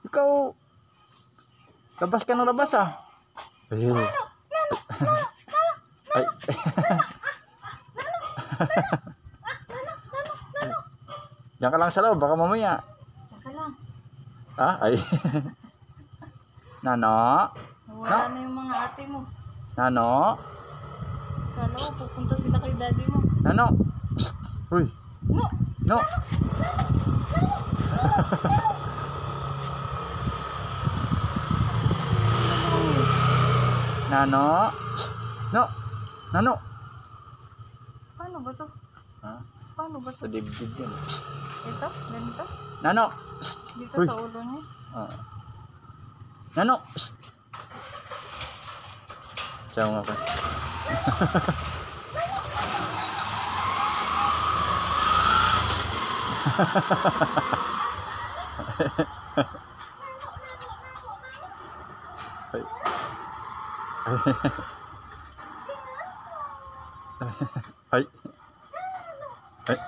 Ikaw, labas ka ng labas ah. Ayun. Ay. Diyan ka lang sa loob, baka mamaya. Diyan ka lang. Ah, ay. Nano? Wala na yung mga ate mo. Nano? Kala ko pupunta sila kay daddy mo. Nano? Uy. No! No. Nano? No. Nano? Paano ba to? Ha? Paano ba Sa to? dibdib yan. Ito? Ganito? Nano? Dito Uy. sa ulo niya? Nano? Siya nga pa. Ay. Ay. Ay.